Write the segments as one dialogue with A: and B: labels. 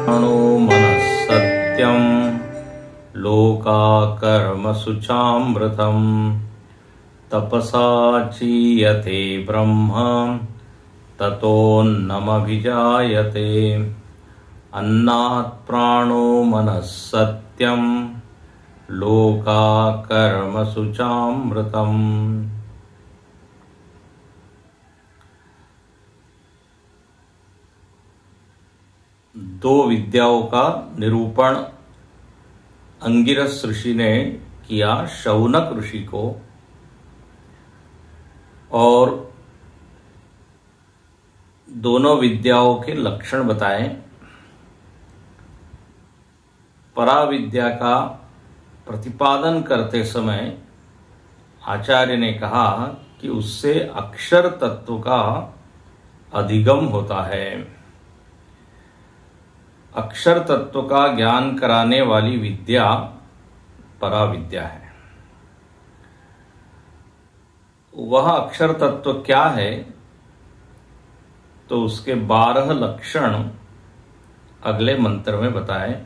A: प्राणो मनः सत्यं लोकाकर्मसु तपसा चीयते ब्रह्म ततोऽन्नमभिजायते। अन्नात् प्राणो मनः सत्यं लोकाकर्मसु दो विद्याओं का निरूपण अंगिरस ऋषि ने किया शौनक ऋषि को, और दोनों विद्याओं के लक्षण बताए। पराविद्या का प्रतिपादन करते समय आचार्य ने कहा कि उससे अक्षर तत्व का अधिगम होता है। अक्षर तत्व का ज्ञान कराने वाली विद्या पराविद्या है। वह अक्षर तत्व क्या है, तो उसके 12 लक्षण अगले मंत्र में बताए।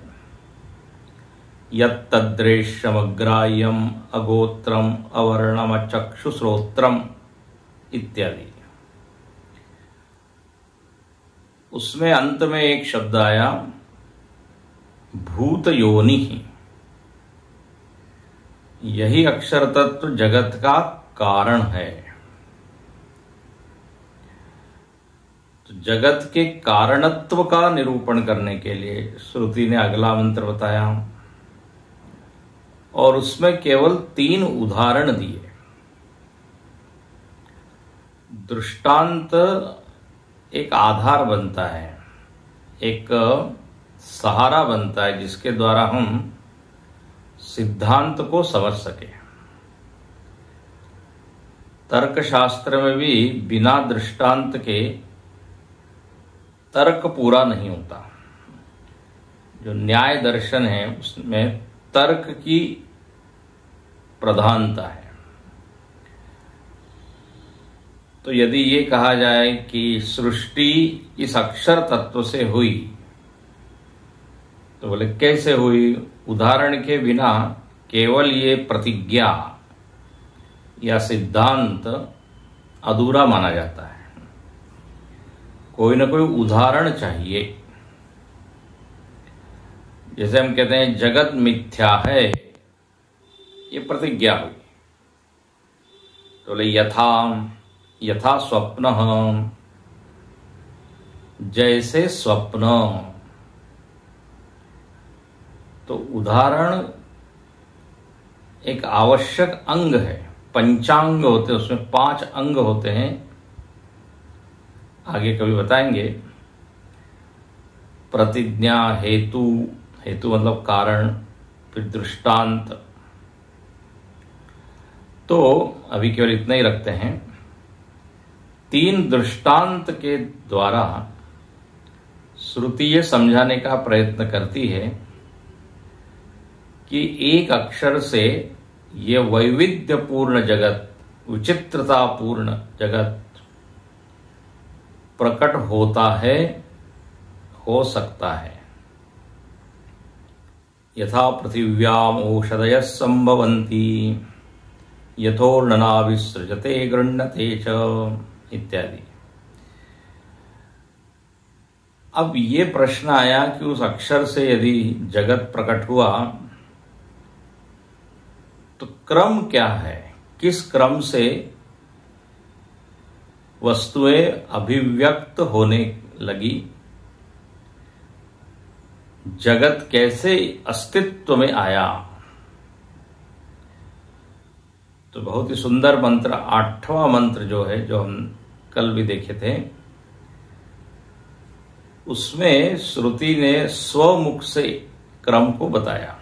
A: यत्तद्रेश्यमग्राह्यम अगोत्रम अवर्णम चक्षुश्रोत्रम इत्यादि। उसमें अंत में एक शब्द आया भूत योनि। यही अक्षर तत्व जगत का कारण है। तो जगत के कारणत्व का निरूपण करने के लिए श्रुति ने अगला मंत्र बताया, और उसमें केवल 3 उदाहरण दिए। दृष्टांत एक आधार बनता है, एक सहारा बनता है जिसके द्वारा हम सिद्धांत को समझ सके। तर्कशास्त्र में भी बिना दृष्टांत के तर्क पूरा नहीं होता। जो न्याय दर्शन है उसमें तर्क की प्रधानता है। तो यदि ये कहा जाए कि सृष्टि इस अक्षर तत्व से हुई, तो बोले कैसे हुई? उदाहरण के बिना केवल ये प्रतिज्ञा या सिद्धांत अधूरा माना जाता है। कोई ना कोई उदाहरण चाहिए। जैसे हम कहते हैं जगत मिथ्या है, ये प्रतिज्ञा हुई। तो बोले यथा स्वप्न, जैसे स्वप्न। तो उदाहरण एक आवश्यक अंग है। पंचांग होते हैं, उसमें 5 अंग होते हैं, आगे कभी बताएंगे। प्रतिज्ञा, हेतु मतलब कारण, फिर दृष्टांत। तो अभी केवल इतना ही रखते हैं। 3 दृष्टांत के द्वारा श्रुति ये समझाने का प्रयत्न करती है कि एक अक्षर से ये वैविध्यपूर्ण जगत, विचित्रतापूर्ण जगत प्रकट होता है, हो सकता है। यथा पृथिव्याम ओषधयः संभवन्ति यथोर्णना विसृजते गृह्णते च इत्यादि। अब ये प्रश्न आया कि उस अक्षर से यदि जगत प्रकट हुआ तो क्रम क्या है? किस क्रम से वस्तुएं अभिव्यक्त होने लगी? जगत कैसे अस्तित्व में आया? तो बहुत ही सुंदर मंत्र, 8वां मंत्र जो है, जो हम कल भी देखे थे, उसमें श्रुति ने स्वमुख से क्रम को बताया।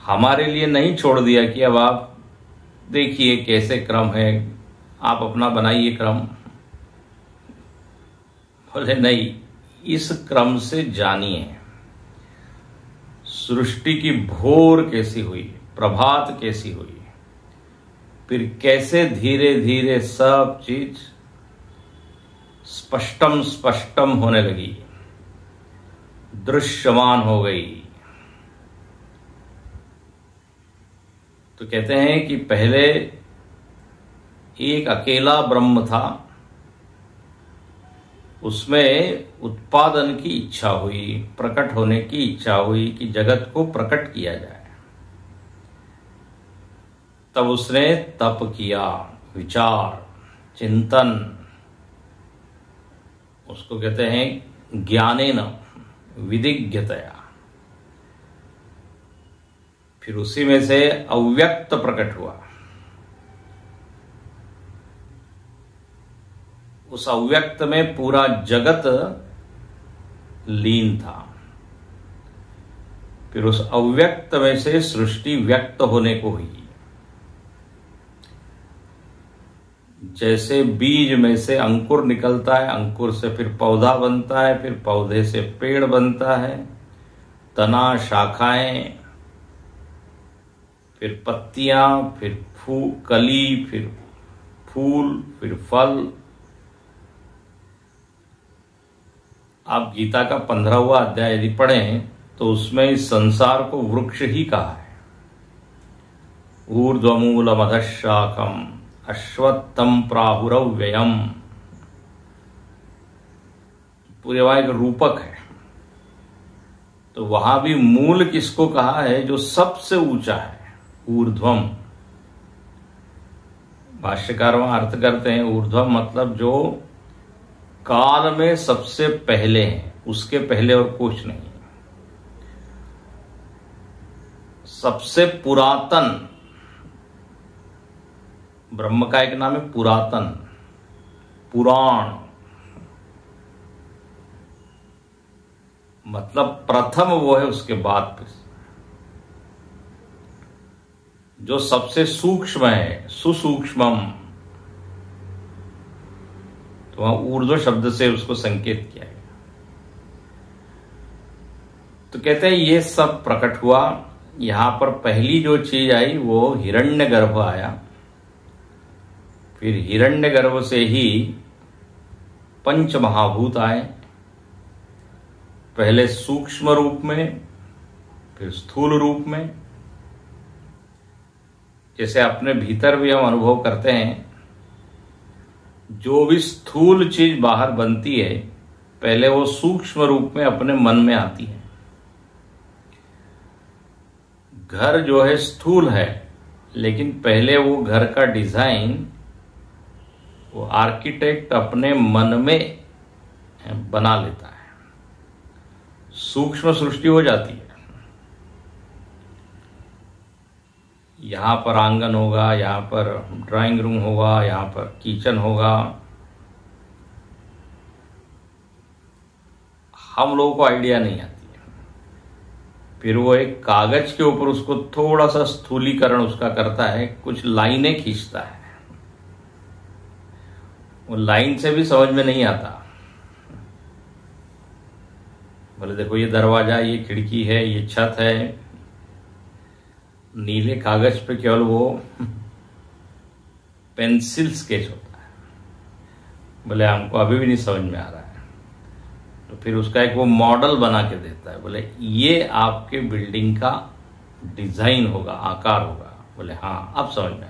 A: हमारे लिए नहीं छोड़ दिया कि अब आप देखिए कैसे क्रम है, आप अपना बनाइए क्रम। बोले नहीं, इस क्रम से जानिए सृष्टि की भोर कैसी हुई, प्रभात कैसी हुई, फिर कैसे धीरे धीरे सब चीज स्पष्टम होने लगी। दृश्यमान हो गई। तो कहते हैं कि पहले एक अकेला ब्रह्म था, उसमें उत्पादन की इच्छा हुई, प्रकट होने की इच्छा हुई कि जगत को प्रकट किया जाए। तब उसने तप किया, विचार, चिंतन, उसको कहते हैं ज्ञानेन विदिग्धतया। फिर उसी में से अव्यक्त प्रकट हुआ। उस अव्यक्त में पूरा जगत लीन था। फिर उस अव्यक्त में से सृष्टि व्यक्त होने को हुई। जैसे बीज में से अंकुर निकलता है, अंकुर से फिर पौधा बनता है, फिर पौधे से पेड़ बनता है, तना, शाखाएं, फिर पत्तियां, फिर कली, फिर फूल, फिर फल। आप गीता का 15वां अध्याय यदि पढ़ें तो उसमें इस संसार को वृक्ष ही कहा है। ऊर्ध्वमूलमधशाखम अश्वत्थम प्राहुरव्ययम। पूरे वहां एक रूपक है। तो वहां भी मूल किसको कहा है? जो सबसे ऊंचा है, ऊर्ध्वम। भाष्यकार वहां अर्थ करते हैं ऊर्ध्वम मतलब जो काल में सबसे पहले है, उसके पहले और कुछ नहीं। सबसे पुरातन, ब्रह्म का एक नाम है पुरातन, पुराण मतलब प्रथम वो है, उसके बाद जो सबसे सूक्ष्म है, सुसूक्ष्मम। तो वहां ऊर्ध्व शब्द से उसको संकेत किया गया। तो कहते हैं ये सब प्रकट हुआ। यहां पर पहली जो चीज आई वो हिरण्यगर्भ आया। फिर हिरण्यगर्भ से ही पंच महाभूत आए, पहले सूक्ष्म रूप में, फिर स्थूल रूप में। जैसे अपने भीतर भी हम अनुभव करते हैं, जो भी स्थूल चीज बाहर बनती है पहले वो सूक्ष्म रूप में अपने मन में आती है। घर जो है स्थूल है, लेकिन पहले वो घर का डिजाइन वो आर्किटेक्ट अपने मन में बना लेता है, सूक्ष्म सृष्टि हो जाती है। यहां पर आंगन होगा, यहां पर ड्राइंग रूम होगा, यहां पर किचन होगा। हम लोगों को आइडिया नहीं आती है। फिर वो एक कागज के ऊपर उसको थोड़ा सा स्थूलीकरण उसका करता है, कुछ लाइनें खींचता है। वो लाइन से भी समझ में नहीं आता। बोले देखो ये दरवाजा, ये खिड़की है, ये छत है। नीले कागज पे केवल वो पेंसिल स्केच होता है। बोले हमको अभी भी नहीं समझ में आ रहा है। तो फिर उसका एक वो मॉडल बना के देता है। बोले ये आपके बिल्डिंग का डिजाइन होगा, आकार होगा। बोले हाँ अब समझ में आया।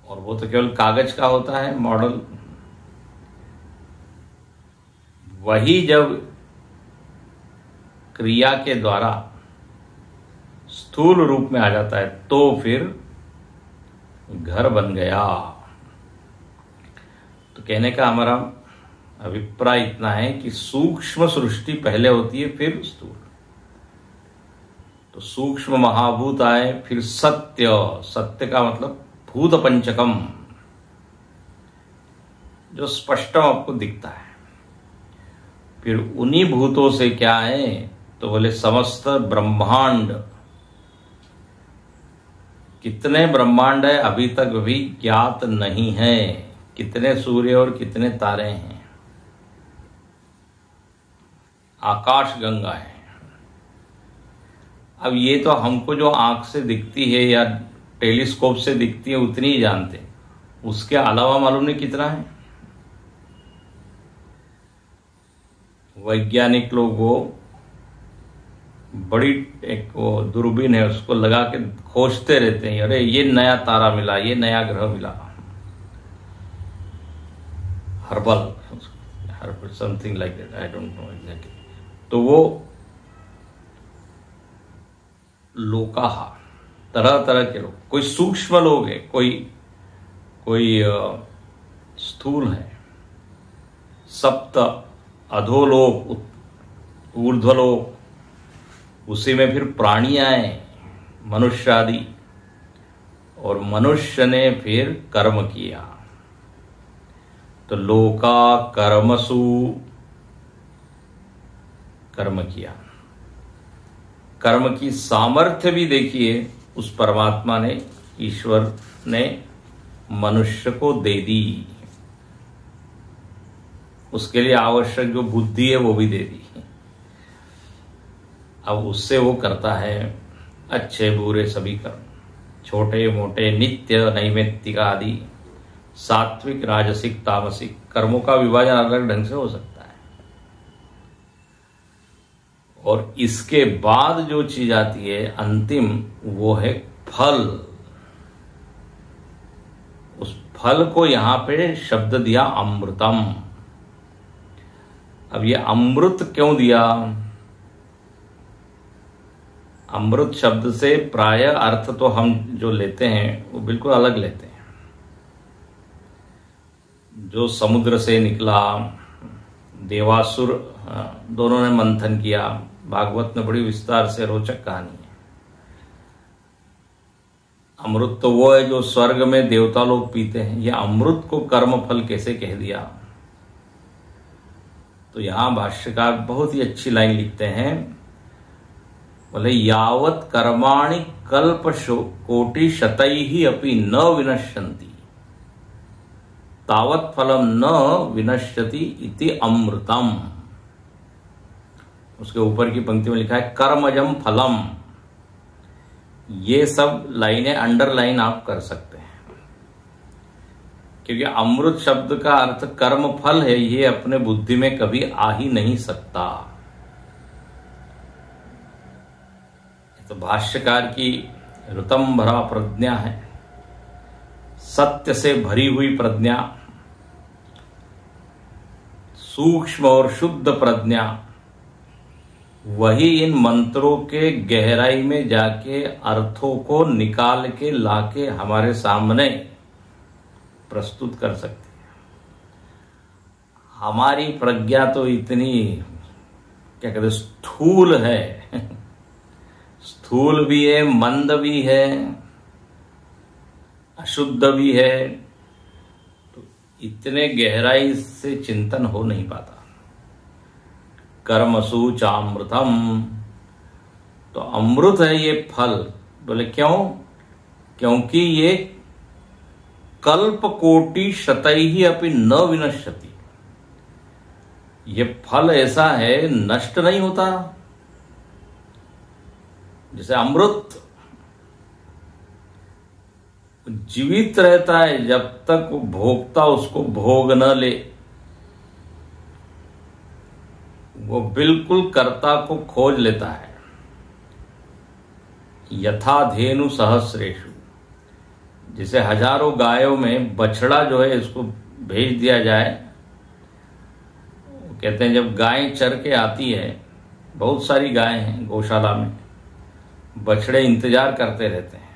A: और वो तो केवल कागज का होता है मॉडल। वही जब क्रिया के द्वारा स्थूल रूप में आ जाता है तो फिर घर बन गया। तो कहने का हमारा अभिप्राय इतना है कि सूक्ष्म सृष्टि पहले होती है, फिर स्थूल। तो सूक्ष्म महाभूत आए, फिर सत्य। सत्य का मतलब भूत पंचकम, जो स्पष्टम आपको दिखता है। फिर उन्हीं भूतों से क्या है? तो बोले समस्त ब्रह्मांड। कितने ब्रह्मांड है अभी तक भी ज्ञात नहीं है। कितने सूर्य और कितने तारे हैं, आकाश गंगा है। अब ये तो हमको जो आंख से दिखती है या टेलीस्कोप से दिखती है उतनी ही जानते हैं। उसके अलावा मालूम नहीं कितना है। वैज्ञानिक लोग वो बड़ी एक वो दूरबीन है उसको लगा के खोजते रहते हैं, अरे ये नया तारा मिला, ये नया ग्रह मिला। Herbal something like that, I don't know exactly. तो वो लोकाहा, तरह तरह के लोग, कोई सूक्ष्म लोग है, कोई स्थूल है, सप्त अधोलोक, ऊर्ध्वलोक, उसी में फिर प्राणी आए, मनुष्य आदि, और मनुष्य ने फिर कर्म किया। तो लोका कर्मसु, कर्म किया। कर्म की सामर्थ्य भी देखिए उस परमात्मा ने, ईश्वर ने मनुष्य को दे दी। उसके लिए आवश्यक जो बुद्धि है वो भी दे दी। अब उससे वो करता है अच्छे बुरे सभी कर्म, छोटे मोटे, नित्य नैमित्तिक आदि, सात्विक राजसिक तामसिक कर्मों का विभाजन अलग ढंग से हो सकता है। और इसके बाद जो चीज आती है अंतिम, वो है फल। उस फल को यहां पे शब्द दिया अमृतम। अब ये अमृत क्यों दिया? अमृत शब्द से प्राय अर्थ तो हम जो लेते हैं वो बिल्कुल अलग लेते हैं। जो समुद्र से निकला, देवासुर दोनों ने मंथन किया, भागवत में बड़ी विस्तार से रोचक कहानी है। अमृत तो वो है जो स्वर्ग में देवता लोग पीते हैं, यह अमृत को कर्म फल कैसे कह दिया? तो यहां भाष्यकार बहुत ही अच्छी लाइन लिखते हैं, बोले यावत कर्माणि कल्प कोटि शतैहि अपि न विनश्यन्ति तावत फलम न विनश्यति इति अमृतम। उसके ऊपर की पंक्ति में लिखा है कर्मजम फलम। ये सब लाइनें अंडरलाइन आप कर सकते हैं, क्योंकि अमृत शब्द का अर्थ कर्म फल है, ये अपने बुद्धि में कभी आ ही नहीं सकता। तो भाष्यकार की ऋतम भरा प्रज्ञा है, सत्य से भरी हुई प्रज्ञा, सूक्ष्म और शुद्ध प्रज्ञा, वही इन मंत्रों के गहराई में जाके अर्थों को निकाल के लाके हमारे सामने प्रस्तुत कर सकती है। हमारी प्रज्ञा तो इतनी क्या कहते स्थूल है, स्थूल भी है, मंद भी है, अशुद्ध भी है, तो इतने गहराई से चिंतन हो नहीं पाता। कर्मसु चामृतम, तो अमृत है ये फल। बोले क्यों? क्योंकि ये कल्प कोटि शतैहि अपि न विनश्यति। ये फल ऐसा है नष्ट नहीं होता। जैसे अमृत जीवित रहता है जब तक वो भोक्ता उसको भोग न ले, वो बिल्कुल कर्ता को खोज लेता है। यथा धेनु सहस्रेषु, जिसे हजारों गायों में बछड़ा जो है इसको भेज दिया जाए। कहते हैं जब गाय चर के आती है, बहुत सारी गायें हैं गौशाला में, बछड़े इंतजार करते रहते हैं।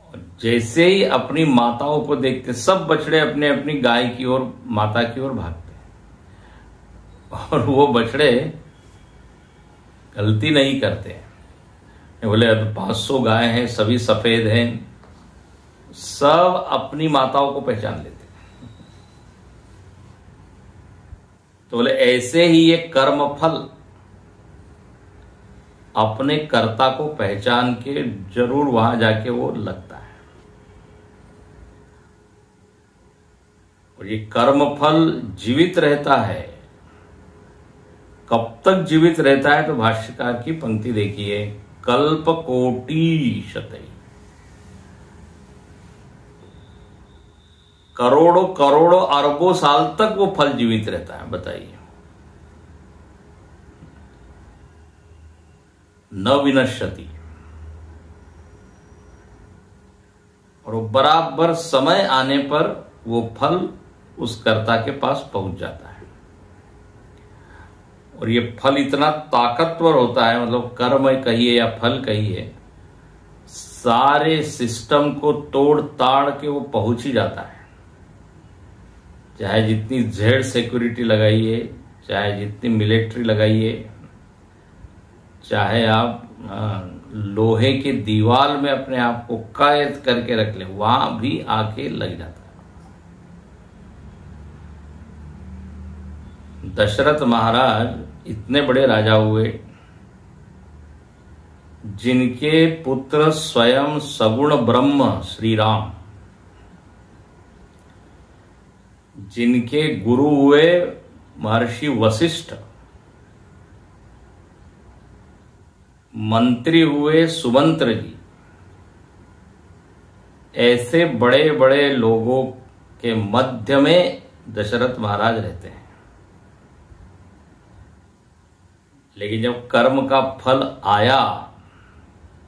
A: और जैसे ही अपनी माताओं को देखते, सब बछड़े अपने अपनी गाय की ओर, माता की ओर भागते हैं। और वो बछड़े गलती नहीं करते हैं। बोले 500 गाय हैं, सभी सफेद हैं, सब अपनी माताओं को पहचान लेते हैं। तो बोले ऐसे ही ये कर्म फल अपने कर्ता को पहचान के जरूर वहां जाके वो लगता है। और ये कर्म फल जीवित रहता है। कब तक जीवित रहता है? तो भाष्यकार की पंक्ति देखिए, कल्प कोटि शतैः। करोड़ों करोड़ों अरबों साल तक वो फल जीवित रहता है। बताइए, न विनश्यति, और वो बराबर समय आने पर वो फल उस कर्ता के पास पहुंच जाता है। और ये फल इतना ताकतवर होता है, मतलब कर्म कहिए या फल कहिए, सारे सिस्टम को तोड़ ताड़ के वो पहुंच ही जाता है। चाहे जितनी जेड सिक्योरिटी लगाइए, चाहे जितनी मिलिट्री लगाइए, चाहे आप लोहे के दीवार में अपने आप को कैद करके रख ले, वहां भी आके लग जाता है। दशरथ महाराज इतने बड़े राजा हुए जिनके पुत्र स्वयं सगुण ब्रह्म श्री राम, जिनके गुरु हुए महर्षि वशिष्ठ, मंत्री हुए सुमंत्र जी, ऐसे बड़े बड़े लोगों के मध्य में दशरथ महाराज रहते हैं। लेकिन जब कर्म का फल आया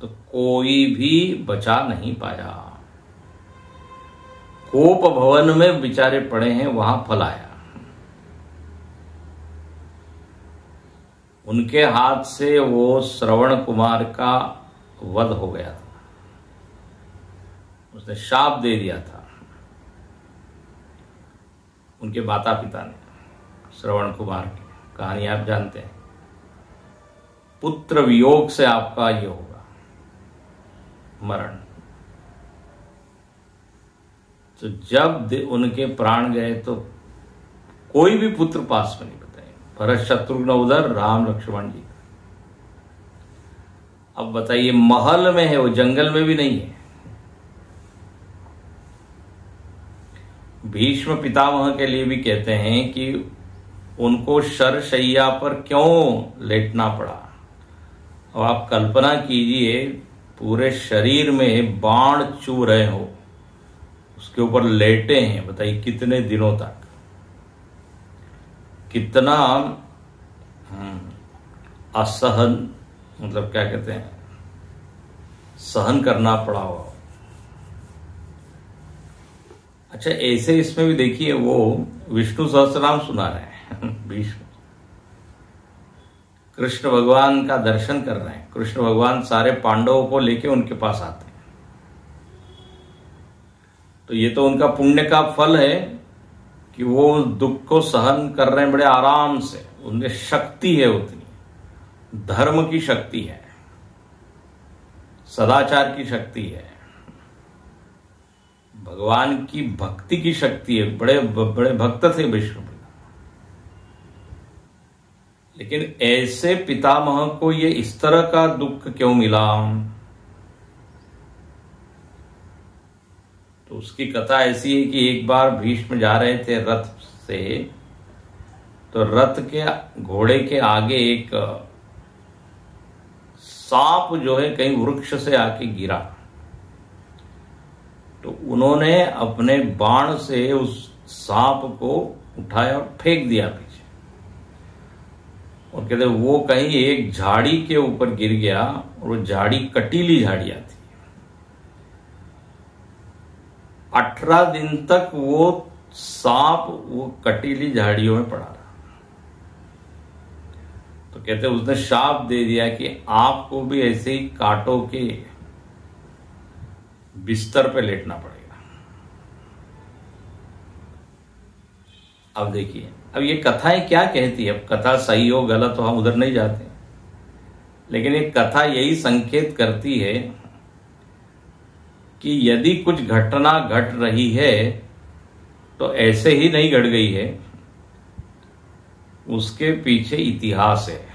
A: तो कोई भी बचा नहीं पाया। कोप भवन में बेचारे पड़े हैं, वहां फल आया। उनके हाथ से वो श्रवण कुमार का वध हो गया था। उसने शाप दे दिया था उनके माता पिता ने। श्रवण कुमार की कहानी आप जानते हैं। पुत्र वियोग से आपका ये होगा मरण। तो जब उनके प्राण गए तो कोई भी पुत्र पास में नहीं। बताइए, भरत शत्रुघ्न उधर, राम लक्ष्मण जी। अब बताइए, महल में है वो, जंगल में भी नहीं है। भीष्म पितामह के लिए भी कहते हैं कि उनको शरशैया पर क्यों लेटना पड़ा। अब आप कल्पना कीजिए, पूरे शरीर में बाण चू रहे हो, उसके ऊपर लेटे हैं। बताइए कितने दिनों तक, कितना असहन, मतलब क्या कहते हैं, सहन करना पड़ा हो। अच्छा, ऐसे इसमें भी देखिए, वो विष्णु सहस्त्रनाम सुना रहे हैं भीष्म, कृष्ण भगवान का दर्शन कर रहे हैं। कृष्ण भगवान सारे पांडवों को लेके उनके पास आते हैं। तो ये तो उनका पुण्य का फल है कि वो दुख को सहन कर रहे हैं बड़े आराम से। उनमें शक्ति है, उतनी धर्म की शक्ति है, सदाचार की शक्ति है, भगवान की भक्ति की शक्ति है। बड़े बड़े भक्त थे विष्णु। लेकिन ऐसे पितामह को ये इस तरह का दुख क्यों मिला? तो उसकी कथा ऐसी है कि एक बार भीष्म जा रहे थे रथ से, तो रथ के घोड़े के आगे एक सांप जो है कहीं वृक्ष से आके गिरा। तो उन्होंने अपने बाण से उस सांप को उठाया और फेंक दिया पीछे, और कहते वो कहीं एक झाड़ी के ऊपर गिर गया, और वो झाड़ी कटीली झाड़ियां थी। 18 दिन तक वो सांप वो कटीली झाड़ियों में पड़ा रहा। तो कहते उसने शाप दे दिया कि आपको भी ऐसे ही कांटों के बिस्तर पे लेटना पड़ेगा। अब देखिए, अब ये कथाएं क्या कहती है। अब कथा सही हो गलत हो हम उधर नहीं जाते, लेकिन एक कथा यही संकेत करती है कि यदि कुछ घटना घट रही है तो ऐसे ही नहीं घट गई है, उसके पीछे इतिहास है,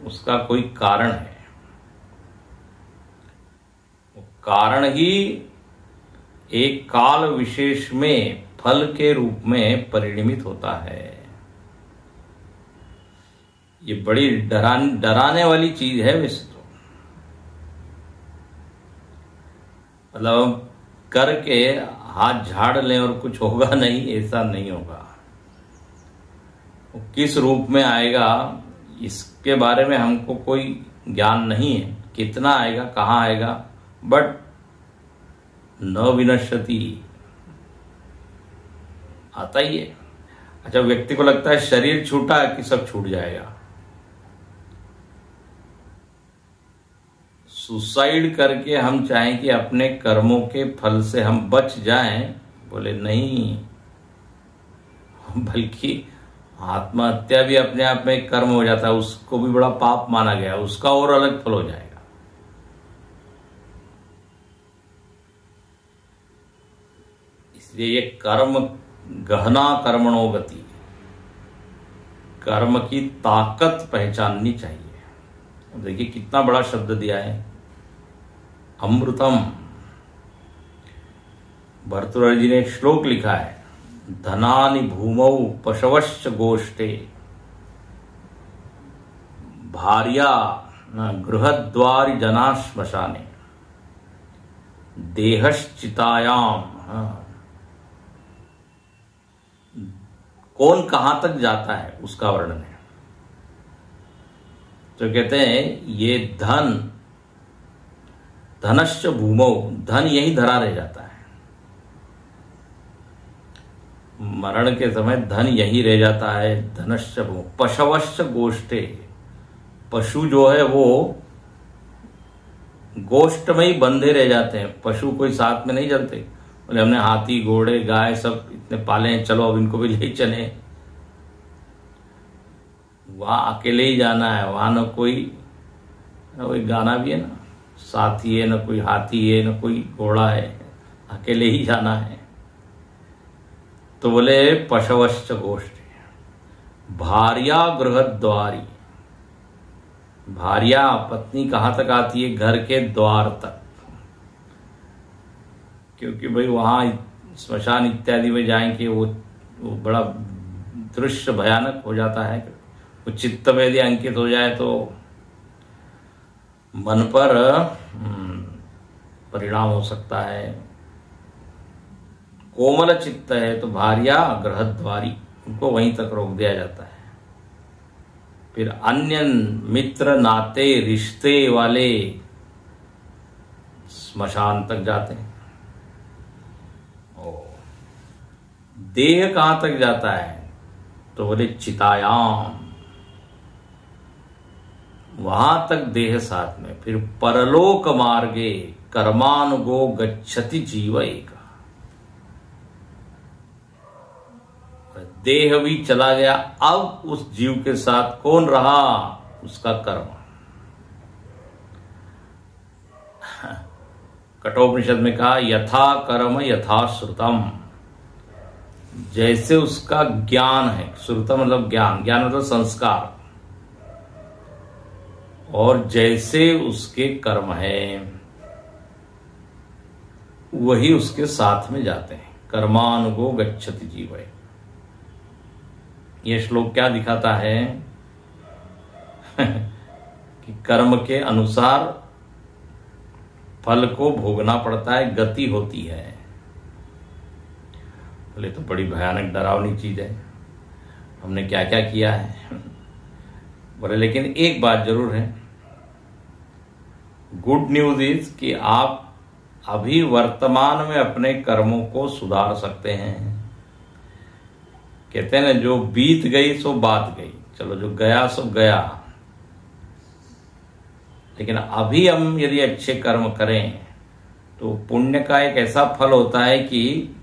A: उसका कोई कारण है। वो कारण ही एक काल विशेष में फल के रूप में परिणमित होता है। ये बड़ी डराने वाली चीज है वैसे तो। मतलब करके हाथ झाड़ लें और कुछ होगा नहीं, ऐसा नहीं होगा। वो किस रूप में आएगा इसके बारे में हमको कोई ज्ञान नहीं है, कितना आएगा, कहाँ आएगा, बट न विनश्यति, आता ही है। अच्छा, व्यक्ति को लगता है शरीर छूटा कि सब छूट जाएगा, सुसाइड करके हम चाहें कि अपने कर्मों के फल से हम बच जाएं, बोले नहीं, बल्कि आत्महत्या भी अपने आप में एक कर्म हो जाता है, उसको भी बड़ा पाप माना गया, उसका और अलग फल हो जाएगा। इसलिए ये कर्म गहना कर्मणो गति, कर्म की ताकत पहचाननी चाहिए। देखिए कितना बड़ा शब्द दिया है, अमृतम। भर्तृहरि जी ने एक श्लोक लिखा है, धनानि भूमौ पशवश्च गोष्ठे, भार्या गृहद्वारि जना श्मशाने, देहश्चितायाम। कौन कहां तक जाता है उसका वर्णन है। तो कहते हैं ये धनश्च भूमौ, धन यही धरा रह जाता है, मरण के समय धन यही रह जाता है। धनश्च भूमौ पशवश्च गोष्ठे, पशु जो है वो गोष्ठ में ही बंधे रह जाते हैं, पशु कोई साथ में नहीं चलते। बोले हमने हाथी घोड़े गाय सब इतने पाले हैं, चलो अब इनको भी ले चले, वहां अकेले ही जाना है, वहां न कोई गाना भी है ना, साथी है, न कोई हाथी है, न कोई घोड़ा है, अकेले ही जाना है। तो बोले पशवश्च गोष्ठी, भार्या गृहद्वारी, भार्या पत्नी कहां तक आती है, घर के द्वार तक, क्योंकि भाई वहां स्मशान इत्यादि में जाएंगे वो बड़ा दृश्य भयानक हो जाता है। वो चित्त में यदि अंकित हो जाए तो मन पर परिणाम हो सकता है। कोमल चित्त है तो भार्या गृहद्वारी, उनको वहीं तक रोक दिया जाता है। फिर अन्य मित्र नाते रिश्ते वाले स्मशान तक जाते हैं। देह कहां तक जाता है, तो बोले चितायाम, वहां तक देह साथ में। फिर परलोक मार्गे कर्मानुगो गच्छति जीव एक, देह भी चला गया, अब उस जीव के साथ कौन रहा, उसका कर्म। कठोपनिषद में कहा यथा कर्म यथा श्रुतम, जैसे उसका ज्ञान है, श्रुतम मतलब ज्ञान, ज्ञान मतलब संस्कार, और जैसे उसके कर्म है वही उसके साथ में जाते हैं। कर्मानुगो गच्छति जीव। ये श्लोक क्या दिखाता है कि कर्म के अनुसार फल को भोगना पड़ता है, गति होती है। बोले तो बड़ी भयानक डरावनी चीज है, हमने क्या क्या किया है। बोले लेकिन एक बात जरूर है, गुड न्यूज इज कि आप अभी वर्तमान में अपने कर्मों को सुधार सकते हैं। कहते हैं ना, जो बीत गई सो बात गई, चलो जो गया सो गया। लेकिन अभी हम यदि अच्छे कर्म करें तो पुण्य का एक ऐसा फल होता है कि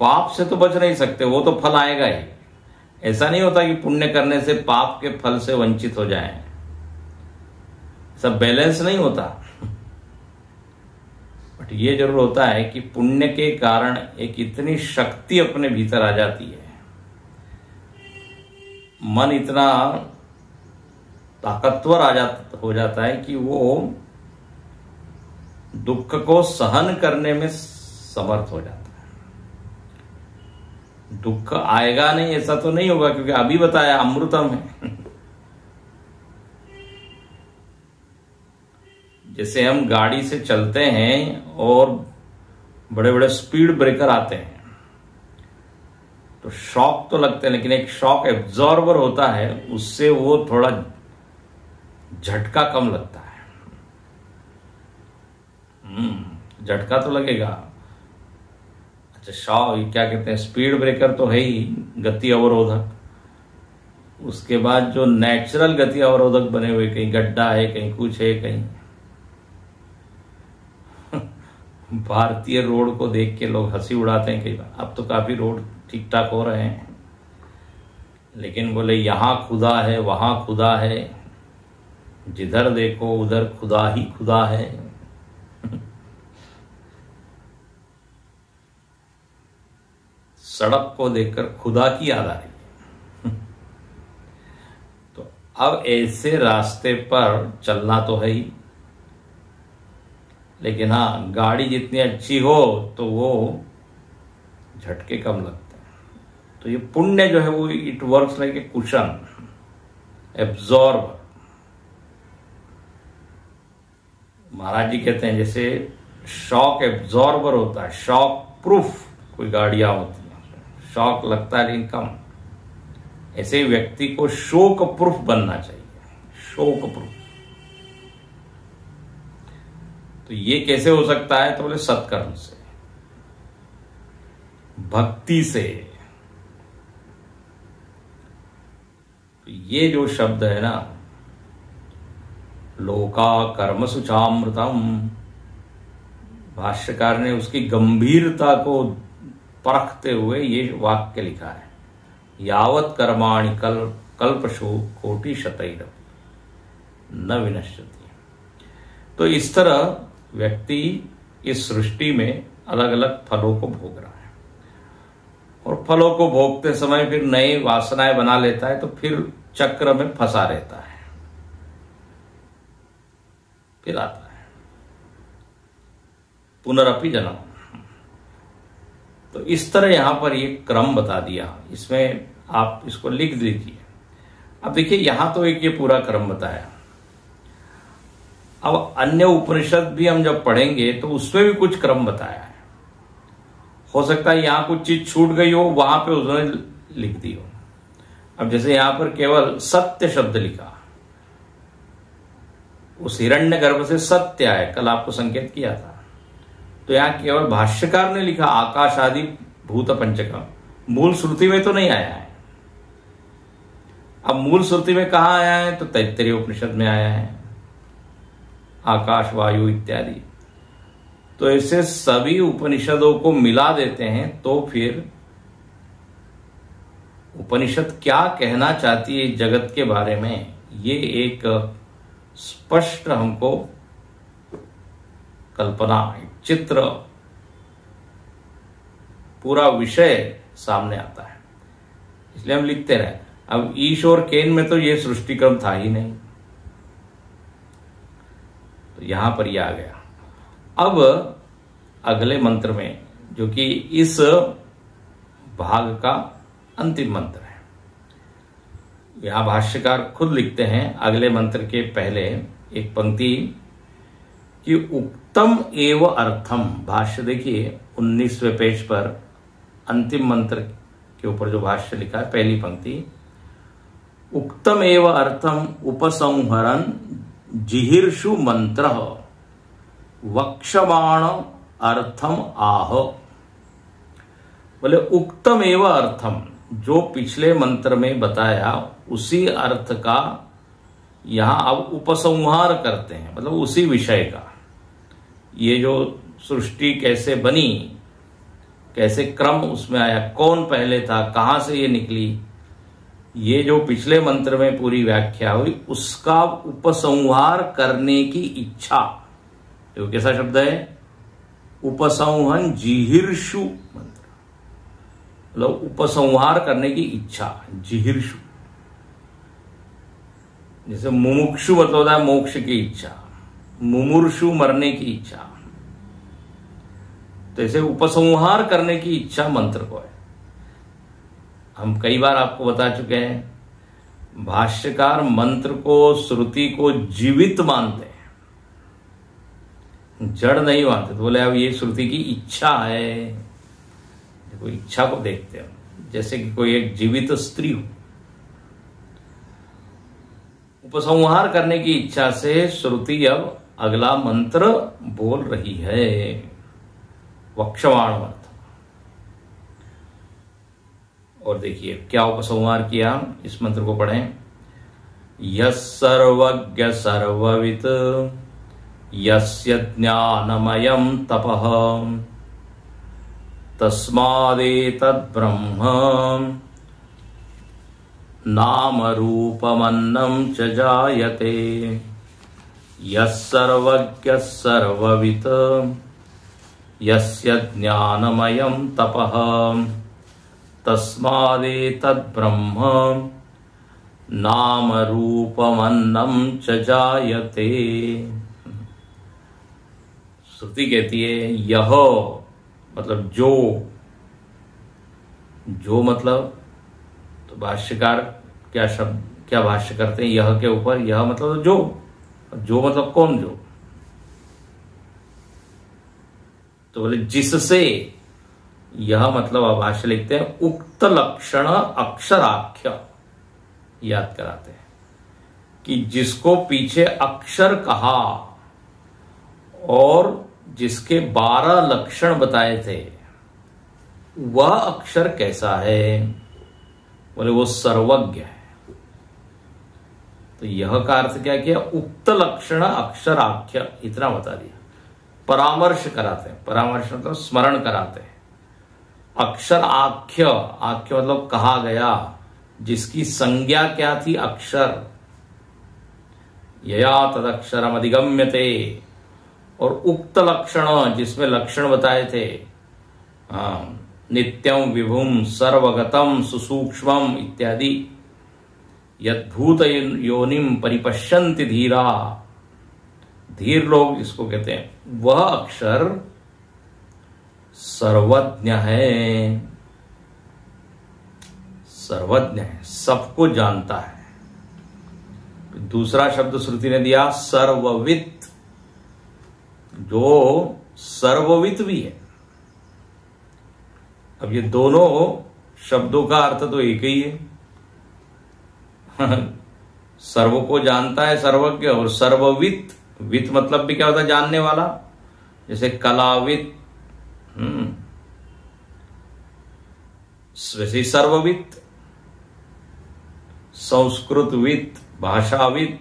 A: पाप से तो बच नहीं सकते, वो तो फल आएगा ही। ऐसा नहीं होता कि पुण्य करने से पाप के फल से वंचित हो जाएं, सब बैलेंस नहीं होता। बट ये जरूर होता है कि पुण्य के कारण एक इतनी शक्ति अपने भीतर आ जाती है, मन इतना ताकतवर हो जाता है कि वो दुख को सहन करने में समर्थ हो जाता है। दुख आएगा नहीं ऐसा तो नहीं होगा, क्योंकि अभी बताया अमृतम है। जैसे हम गाड़ी से चलते हैं और बड़े बड़े स्पीड ब्रेकर आते हैं तो शॉक तो लगते हैं, लेकिन एक शॉक एब्जॉर्बर होता है, उससे वो थोड़ा झटका कम लगता है। झटका तो लगेगा। अच्छा, शॉक क्या कहते हैं, स्पीड ब्रेकर तो है ही गति अवरोधक। उसके बाद जो नेचुरल गति अवरोधक बने हुए, कहीं गड्ढा है, कहीं कुछ है, कहीं भारतीय रोड को देख के लोग हंसी उड़ाते हैं कई बार। अब तो काफी रोड ठीक ठाक हो रहे हैं, लेकिन बोले यहां खुदा है, वहां खुदा है, जिधर देखो उधर खुदा ही खुदा है। सड़क को देखकर खुदा की याद आ रही है। तो अब ऐसे रास्ते पर चलना तो है ही, लेकिन हाँ, गाड़ी जितनी अच्छी हो तो वो झटके कम लगते हैं। तो ये पुण्य जो है वो it works like a cushion absorber. Maharaj ji कहते हैं जैसे शॉक एब्जॉर्बर होता है, शॉक प्रूफ कोई गाड़ियां होती हैं, शॉक लगता है लेकिन कम, ऐसे ही व्यक्ति को शोक प्रूफ बनना चाहिए, शोक प्रूफ। तो ये कैसे हो सकता है, तो बोले सत्कर्म से, भक्ति से। तो ये जो शब्द है ना, लोका कर्म सुचामृतम, भाष्यकार ने उसकी गंभीरता को परखते हुए ये वाक्य लिखा है, यावत कर्माणि कल्पशो कोटि शतैर न विनश्यति। तो इस तरह व्यक्ति इस सृष्टि में अलग अलग फलों को भोग रहा है, और फलों को भोगते समय फिर नए वासनाएं बना लेता है, तो फिर चक्र में फंसा रहता है, फिर आता है पुनरपि जन्म। तो इस तरह यहां पर ये क्रम बता दिया, इसमें आप इसको लिख दीजिए। अब देखिए यहां तो एक ये पूरा क्रम बताया। अब अन्य उपनिषद भी हम जब पढ़ेंगे तो उसमें भी कुछ क्रम बताया है। हो सकता है यहां कुछ चीज छूट गई हो, वहां पे उन्होंने लिख दी हो। अब जैसे यहां पर केवल सत्य शब्द लिखा, उस हिरण्यगर्भ से सत्य है, कल आपको संकेत किया था। तो यहां केवल भाष्यकार ने लिखा आकाश आदि भूत पंचकम, मूल श्रुति में तो नहीं आया है। अब मूल श्रुति में कहां आया है, तो तैत्तरीय उपनिषद में आया है, आकाश वायु इत्यादि। तो ऐसे सभी उपनिषदों को मिला देते हैं, तो फिर उपनिषद क्या कहना चाहती है जगत के बारे में, ये एक स्पष्ट हमको कल्पना, चित्र, पूरा विषय सामने आता है। इसलिए हम लिखते रहे। अब ईश और केन में तो ये सृष्टि क्रम था ही नहीं, तो यहां पर ये आ गया। अब अगले मंत्र में, जो कि इस भाग का अंतिम मंत्र है, यहां भाष्यकार खुद लिखते हैं अगले मंत्र के पहले एक पंक्ति कि उक्तम एव अर्थम। भाष्य देखिए 19वें पेज पर अंतिम मंत्र के ऊपर जो भाष्य लिखा है, पहली पंक्ति, उक्तम एव अर्थम उपसंहरन जिहिर्षु मंत्र वक्षमाण अर्थम आह। बोले उक्तम एव अर्थम, जो पिछले मंत्र में बताया उसी अर्थ का यहां अब उपसंहार करते हैं, मतलब उसी विषय का। ये जो सृष्टि कैसे बनी, कैसे क्रम उसमें आया, कौन पहले था, कहां से ये निकली, ये जो पिछले मंत्र में पूरी व्याख्या हुई, उसका उपसंहार करने की इच्छा। तो कैसा शब्द है, उपसंहन जिहिर्षु मंत्र, मतलब उपसंहार करने की इच्छा, जिहिर्षु। जैसे मुमुक्षु मतलब होता है मोक्ष की इच्छा, मुमुर्षु मरने की इच्छा, तो ऐसे उपसंहार करने की इच्छा मंत्र को है। हम कई बार आपको बता चुके हैं, भाष्यकार मंत्र को, श्रुति को जीवित मानते हैं, जड़ नहीं मानते। तो बोले अब ये श्रुति की इच्छा है। देखो इच्छा को देखते हैं, जैसे कि कोई एक जीवित स्त्री हो, उपसंहार करने की इच्छा से श्रुति अब अगला मंत्र बोल रही है, वक्षवाण अर्थ। और देखिए क्या उपसंहार किया, इस मंत्र को पढ़ें। यस् सर्वज्ञ सर्ववित् यस्य ज्ञानमयं तपः तस्मादेतद्ब्रह्म नाम रूपमन्नं च जायते। यस् सर्वज्ञ सर्ववित् यस्य ज्ञानमयं तपः तस्मादेतद्ब्रह्म नाम रूपमन्नं च जायते। श्रुति कहती है यह मतलब जो मतलब, तो भाष्यकार क्या भाष्य करते हैं यह के ऊपर, यह मतलब जो मतलब कौन जो, तो बोले जिससे, यह मतलब अब भाष्य लिखते हैं उक्त लक्षण अक्षराख्य, याद कराते हैं कि जिसको पीछे अक्षर कहा और जिसके 12 लक्षण बताए थे, वह अक्षर कैसा है, बोले वो सर्वज्ञ है। तो यह का अर्थ क्या किया, उक्त लक्षण अक्षराख्य, इतना बता दिया। परामर्श कराते हैं, परामर्श मतलब स्मरण कराते हैं। अक्षर आख्य, आख्य मतलब कहा गया, जिसकी संज्ञा क्या थी, अक्षर। यया तदक्षरम अधिगम्यते, और उक्त लक्षण जिसमें लक्षण बताए थे, नित्यम विभुम सर्वगतम सुसूक्ष्मम इत्यादि। यद्भूत योनिम परिपश्यन्ति धीरा, धीर लोग जिसको कहते हैं, वह अक्षर सर्वज्ञ है, सर्वज्ञ है, सबको जानता है। दूसरा शब्द श्रुति ने दिया सर्ववित, जो सर्ववित भी है। अब ये दोनों शब्दों का अर्थ तो एक ही है। सर्व को जानता है सर्वज्ञ, और सर्ववित, वित मतलब भी क्या होता है, जानने वाला, जैसे कलावित, वैसे सर्ववित, संस्कृतवित, भाषावित,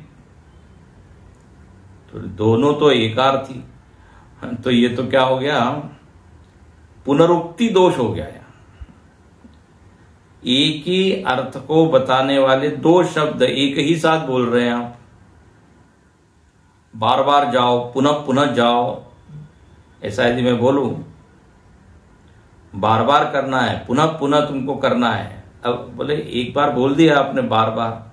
A: तो दोनों तो एकार्थी। तो ये तो क्या हो गया, पुनरुक्ति दोष हो गया। एक ही अर्थ को बताने वाले दो शब्द एक ही साथ बोल रहे हैं आप, बार बार जाओ, पुनः पुनः जाओ, ऐसा यदि मैं बोलूं, बार बार करना है, पुनः पुनः तुमको करना है। अब बोले एक बार बोल दिया आपने बार बार,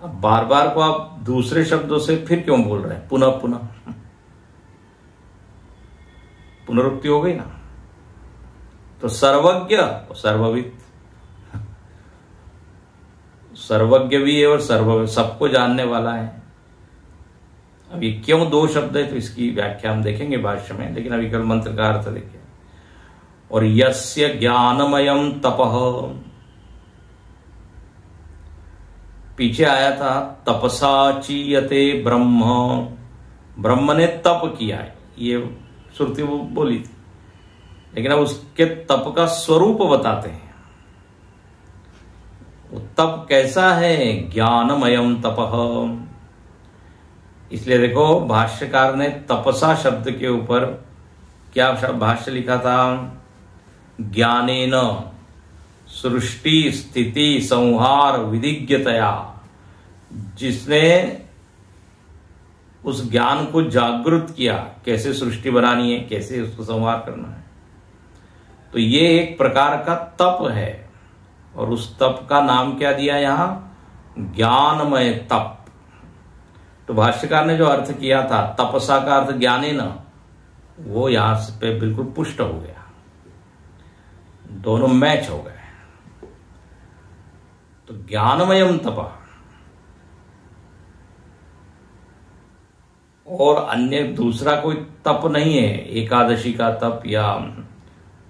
A: अब बार बार को आप दूसरे शब्दों से फिर क्यों बोल रहे हैं, पुनः पुनः, पुनरुक्ति हो गई ना। तो सर्वज्ञ और सर्वविद, सर्वज्ञ भी है और सबको जानने वाला है। अब ये क्यों दो शब्द है, तो इसकी व्याख्या हम देखेंगे भाष्य में, लेकिन अभी कल मंत्र का अर्थ देखिए। और यस्य ज्ञानमयम तपः, पीछे आया था तपसा चीयते ब्रह्म, ब्रह्म ने तप किया है, ये श्रुति वो बोली थी, लेकिन अब उसके तप का स्वरूप बताते हैं। वो तप कैसा है, ज्ञानमयम तपः। इसलिए देखो भाष्यकार ने तपसा शब्द के ऊपर क्या भाष्य लिखा था, ज्ञानेन सृष्टि स्थिति संहार विधिज्ञतया, जिसने उस ज्ञान को जागृत किया, कैसे सृष्टि बनानी है, कैसे उसको संहार करना है। तो ये एक प्रकार का तप है, और उस तप का नाम क्या दिया यहां, ज्ञानमय तप। तो भाष्यकार ने जो अर्थ किया था तपसा का अर्थ ज्ञाने न, वो यहां पे बिल्कुल पुष्ट हो गया, दोनों मैच हो गए। तो ज्ञानमयम तप, और अन्य दूसरा कोई तप नहीं है, एकादशी का तप या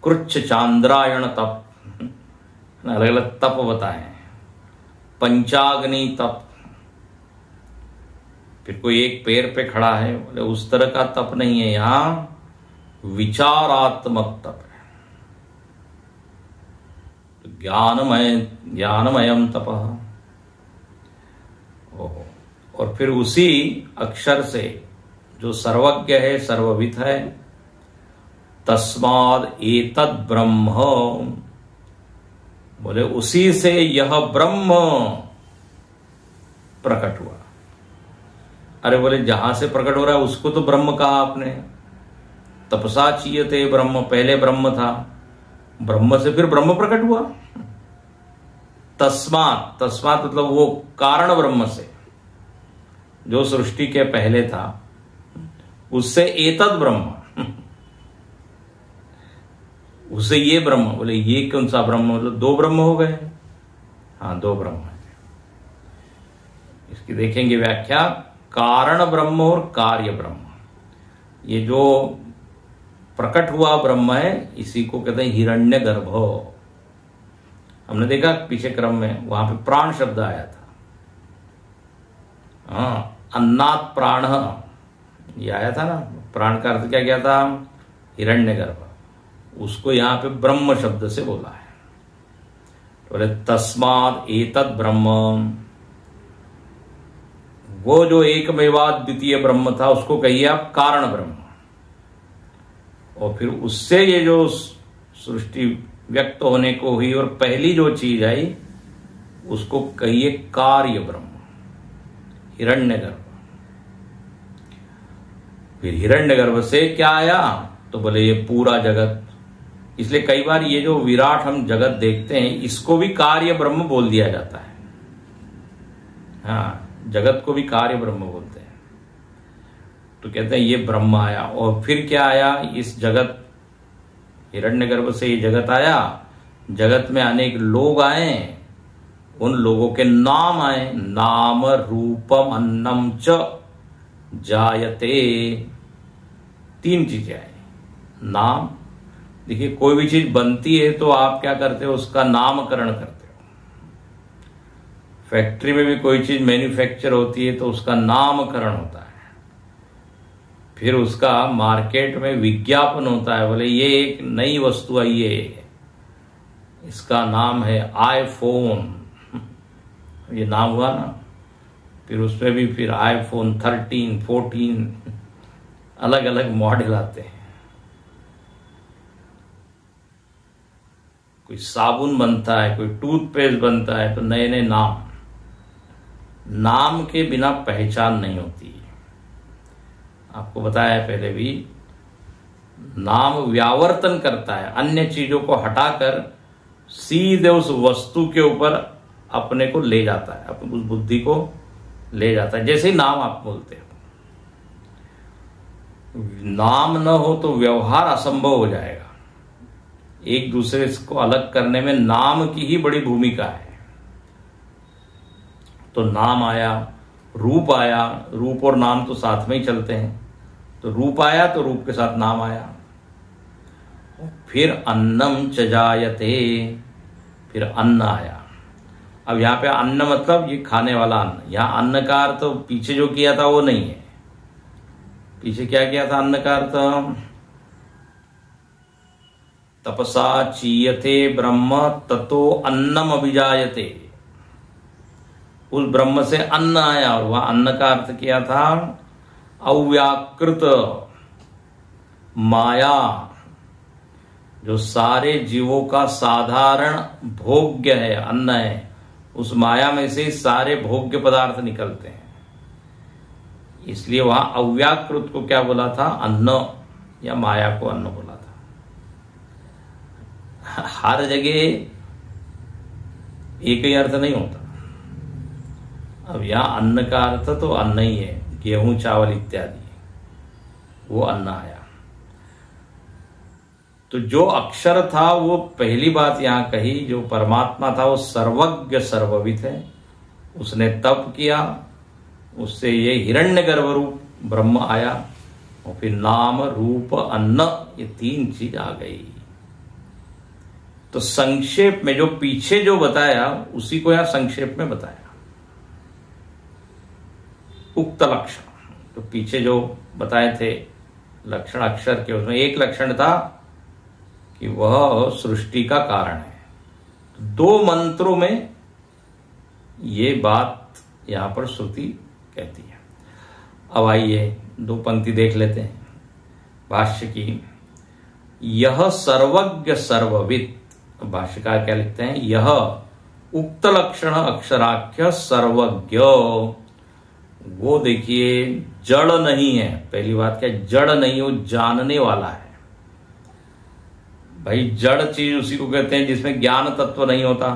A: कृच्छ चांद्रायण तप, अलग अलग तप बताए, पंचाग्नि तप, फिर कोई एक पैर पे खड़ा है बोले उस तरह का तप नहीं है, यहां विचारात्मक तप है, तो ज्ञानमयम तपः। और फिर उसी अक्षर से जो सर्वज्ञ है, सर्वविद है, तस्माद एतद् ब्रह्म, बोले उसी से यह ब्रह्म प्रकट हुआ। अरे बोले जहां से प्रकट हो रहा है उसको तो ब्रह्म कहा आपने, तपसा चीयते ब्रह्म, पहले ब्रह्म था, ब्रह्म से फिर ब्रह्म प्रकट हुआ। तस्मात, तस्मात मतलब वो कारण ब्रह्म से जो सृष्टि के पहले था, उससे एतद ब्रह्म, उससे ये ब्रह्म, बोले ये कौन सा ब्रह्म, मतलब दो ब्रह्म हो गए। हाँ, दो ब्रह्म है। इसकी देखेंगे व्याख्या, कारण ब्रह्म और कार्य ब्रह्म। ये जो प्रकट हुआ ब्रह्म है इसी को कहते हैं हिरण्य गर्भ। हमने देखा पीछे क्रम में, वहां पे प्राण शब्द आया था। हाँ, अन्नात् प्राण ये आया था ना, प्राण का अर्थ क्या किया था, हिरण्य गर्भ, उसको यहां पे ब्रह्म शब्द से बोला है। बोले तस्मात् एतद् ब्रह्म, वो जो एकमेवाद्वितीय ब्रह्म था उसको कहिए आप कारण ब्रह्म, और फिर उससे ये जो सृष्टि व्यक्त होने को हुई और पहली जो चीज आई उसको कहिए कार्य ब्रह्म, हिरण्यगर्भ। फिर हिरण्यगर्भ से क्या आया, तो बोले ये पूरा जगत। इसलिए कई बार ये जो विराट हम जगत देखते हैं इसको भी कार्य ब्रह्म बोल दिया जाता है। हाँ, जगत को भी कार्य ब्रह्म बोलते हैं। तो कहते हैं ये ब्रह्म आया, और फिर क्या आया, इस जगत, हिरण्यगर्भ से ये जगत आया, जगत में अनेक लोग आए, उन लोगों के नाम आए, नाम रूपम अन्नम च जायते, तीन चीजें आई। नाम, देखिए कोई भी चीज बनती है तो आप क्या करते हो, उसका नामकरण करते हो। फैक्ट्री में भी कोई चीज मैन्युफैक्चर होती है तो उसका नामकरण होता है। फिर उसका मार्केट में विज्ञापन होता है, बोले ये एक नई वस्तु आई है, इसका नाम है आईफोन, ये नाम हुआ ना। फिर उसमें भी फिर आईफोन 13, 14 अलग अलग मॉडल आते हैं। कोई साबुन बनता है, कोई टूथपेस्ट बनता है, तो नए नए नाम। नाम के बिना पहचान नहीं होती। आपको बताया है पहले भी, नाम व्यावर्तन करता है, अन्य चीजों को हटाकर सीधे उस वस्तु के ऊपर अपने को ले जाता है, अपनी उस बुद्धि को ले जाता है। जैसे ही नाम आप बोलते हो, नाम न हो तो व्यवहार असंभव हो जाएगा। एक दूसरे को अलग करने में नाम की ही बड़ी भूमिका है। तो नाम आया, रूप आया, रूप और नाम तो साथ में ही चलते हैं, तो रूप आया तो रूप के साथ नाम आया। फिर अन्नम च जायते, फिर अन्न आया। अब यहां पे अन्न मतलब ये खाने वाला अन्न, यहां अन्न का अर्थ तो पीछे जो किया था वो नहीं है। पीछे क्या किया था अन्न का अर्थ, तपसा चीयते ब्रह्म ततो अन्नम अभिजायते, उस ब्रह्म से अन्न आया, और वह अन्न का अर्थ किया था अव्याकृत माया, जो सारे जीवों का साधारण भोग्य है, अन्न है, उस माया में से सारे भोग्य पदार्थ निकलते हैं। इसलिए वहां अव्याकृत को क्या बोला था, अन्न, या माया को अन्न बोला था। हर जगह एक ही अर्थ नहीं होता। अब यहां अन्न का अर्थ तो अन्न ही है, गेहूं चावल इत्यादि, वो अन्न आया। तो जो अक्षर था वो पहली बात यहां कही, जो परमात्मा था वो सर्वज्ञ सर्वविद है, उसने तप किया, उससे ये हिरण्यगर्भ रूप ब्रह्म आया और फिर नाम रूप अन्न, ये 3 चीज आ गई। तो संक्षेप में जो पीछे जो बताया उसी को यहां संक्षेप में बताया। उक्त लक्षण, तो पीछे जो बताए थे लक्षण अक्षर के, उसमें एक लक्षण था कि वह सृष्टि का कारण है। 2 मंत्रों में ये बात यहां पर श्रुति कहती है। अब आइए 2 पंक्ति देख लेते हैं भाष्य की। यह सर्वज्ञ सर्वविद, भाष्यकार क्या लिखते हैं, यह उक्त लक्षण अक्षराख्य सर्वज्ञ, वो देखिए जड़ नहीं है। पहली बात क्या, जड़ नहीं, वो जानने वाला है। भाई जड़ चीज उसी को कहते हैं जिसमें ज्ञान तत्व नहीं होता,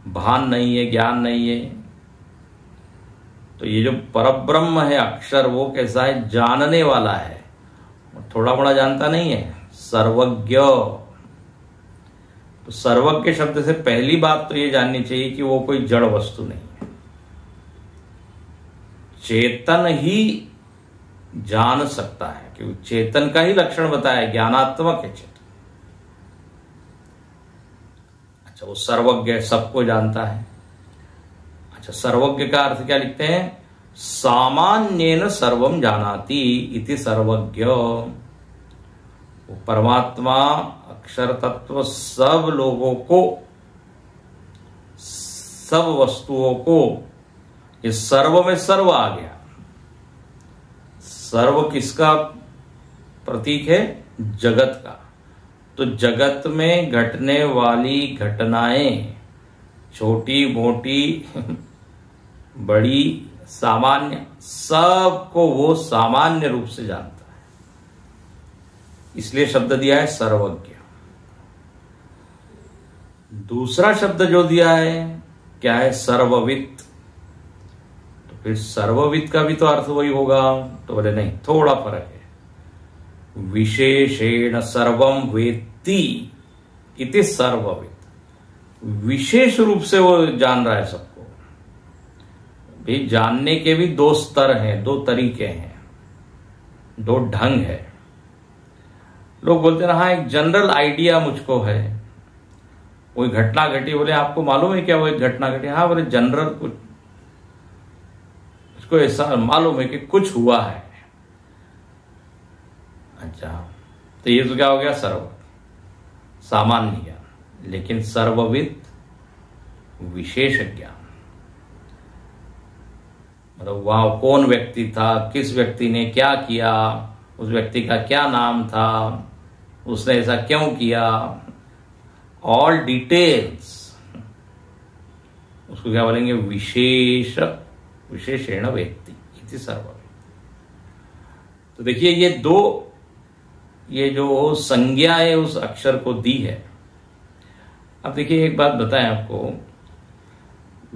A: भान नहीं है, ज्ञान नहीं है। तो ये जो परब्रह्म है अक्षर, वो कैसा है, जानने वाला है, थोड़ा बड़ा जानता नहीं है, सर्वज्ञ। तो सर्वज्ञ शब्द से पहली बात तो ये जाननी चाहिए कि वो कोई जड़ वस्तु नहीं है। चेतन ही जान सकता है, क्योंकि चेतन का ही लक्षण बताया, ज्ञानात्मक है चेतन। अच्छा, वो सर्वज्ञ है, सबको जानता है। अच्छा, सर्वज्ञ का अर्थ क्या लिखते हैं, सामान्येन सर्वम जानाति इति सर्वज्ञ। वो परमात्मा अक्षर तत्व सब लोगों को, सब वस्तुओं को, इस सर्व में सर्व आ गया। सर्व किसका प्रतीक है, जगत का। तो जगत में घटने वाली घटनाएं, छोटी मोटी बड़ी सामान्य, सबको वो सामान्य रूप से जानता है, इसलिए शब्द दिया है सर्वज्ञ। दूसरा शब्द जो दिया है क्या है, सर्वविद। तो फिर सर्वविद का भी तो अर्थ वही होगा, तो बोले नहीं, थोड़ा फर्क है। विशेषेण सर्वम वेत्ति इति सर्वविद, विशेष रूप से वो जान रहा है सबको। भी जानने के भी 2 स्तर हैं, 2 तरीके हैं, 2 ढंग है। लोग बोलते हैं हाँ, एक जनरल आइडिया मुझको है, कोई घटना घटी, बोले आपको मालूम है क्या वो एक घटना घटी, हाँ बोले जनरल कुछ, उसको ऐसा मालूम है कि कुछ हुआ है। अच्छा, तो ये तो क्या हो गया, सर्व सामान्य ज्ञान। लेकिन सर्वविद विशेष ज्ञान, मतलब वहां कौन व्यक्ति था, किस व्यक्ति ने क्या किया, उस व्यक्ति का क्या नाम था, उसने ऐसा क्यों किया, ऑल डिटेल्स, उसको क्या बोलेंगे, विशेष, विशेषेण व्यक्ति इति सर्वविद। तो देखिए ये जो संज्ञा है उस अक्षर को दी है। अब देखिए एक बात बताएं आपको,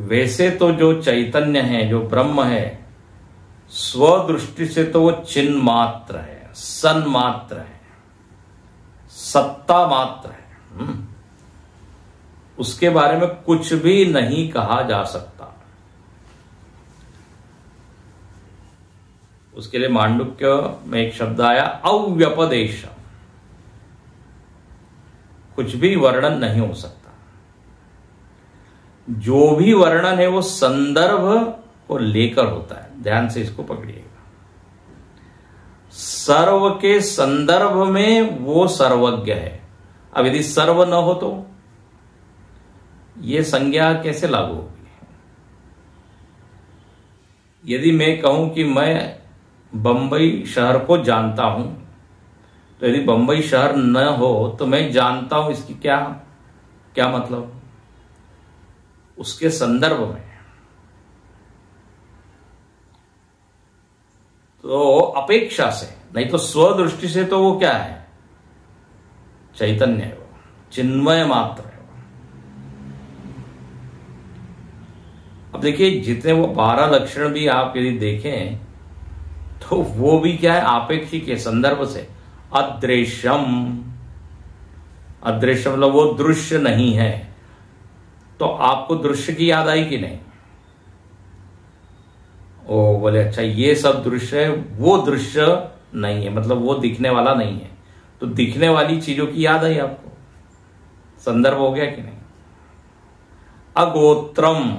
A: वैसे तो जो चैतन्य है, जो ब्रह्म है, स्वदृष्टि से तो वो चिन्ह मात्र है, सन मात्र है, सत्ता मात्र है। उसके बारे में कुछ भी नहीं कहा जा सकता। उसके लिए मांडुक्य में एक शब्द आया, अव्यपदेश, कुछ भी वर्णन नहीं हो सकता। जो भी वर्णन है वो संदर्भ को लेकर होता है, ध्यान से इसको पकड़िएगा। सर्व के संदर्भ में वो सर्वज्ञ है। अब यदि सर्व न हो तो ये संज्ञा कैसे लागू होगी? यदि मैं कहूं कि मैं बंबई शहर को जानता हूं, तो यदि बंबई शहर न हो तो मैं जानता हूं, इसकी क्या मतलब? उसके संदर्भ में तो अपेक्षा से, नहीं तो स्वदृष्टि से तो वो क्या है, चैतन्य है, वो चिन्मय मात्र है। अब देखिए जितने वो 12 लक्षण भी आप यदि देखें तो वो भी क्या है, आपेक्षिक के संदर्भ से। अदृश्यम, अदृश्य मतलब वो दृश्य नहीं है, तो आपको दृश्य की याद आई कि नहीं? ओ बोले अच्छा ये सब दृश्य है, वो दृश्य नहीं है, मतलब वो दिखने वाला नहीं है। तो दिखने वाली चीजों की याद आई आपको, संदर्भ हो गया कि नहीं। अगोत्रम,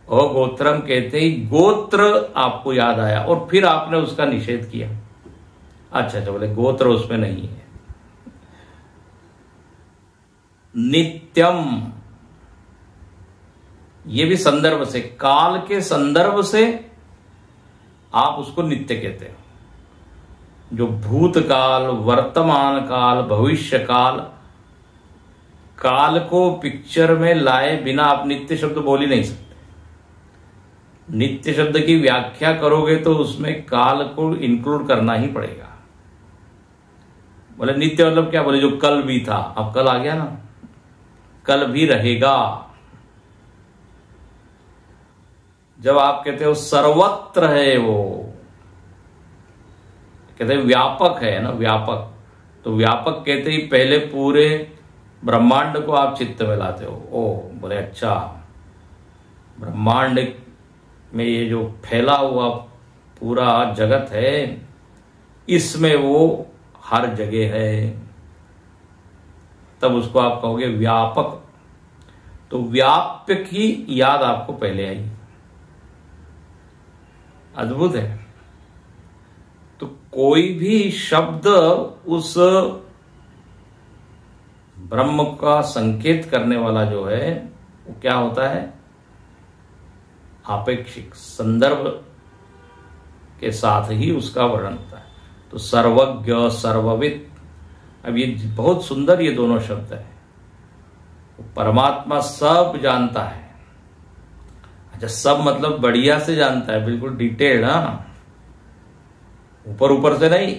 A: अगोत्रम कहते ही गोत्र आपको याद आया और फिर आपने उसका निषेध किया। अच्छा बोले गोत्र उसमें नहीं है। नित्यम, ये भी संदर्भ से, काल के संदर्भ से आप उसको नित्य कहते हो। जो भूतकाल, वर्तमान काल, भविष्य काल, काल को पिक्चर में लाए बिना आप नित्य शब्द बोल ही नहीं सकते। नित्य शब्द की व्याख्या करोगे तो उसमें काल को इंक्लूड करना ही पड़ेगा। बोले नित्य मतलब क्या, बोले जो कल भी था, अब कल आ गया ना, कल भी रहेगा। जब आप कहते हो सर्वत्र है, वो कहते हैं व्यापक है ना, व्यापक, तो व्यापक कहते ही पहले पूरे ब्रह्मांड को आप चित्त में लाते हो। ओ बोले अच्छा, ब्रह्मांड में ये जो फैला हुआ पूरा जगत है, इसमें वो हर जगह है, तब उसको आप कहोगे व्यापक। तो व्याप्य की याद आपको पहले आई। अद्भुत है। तो कोई भी शब्द उस ब्रह्म का संकेत करने वाला जो है वो क्या होता है, आपेक्षिक, संदर्भ के साथ ही उसका वर्णन होता है। तो सर्वज्ञ, सर्वविद, अब ये बहुत सुंदर ये दोनों शब्द है। परमात्मा सब जानता है। अच्छा, सब मतलब बढ़िया से जानता है, बिल्कुल डिटेल्ड, हाँ, ऊपर ऊपर से नहीं,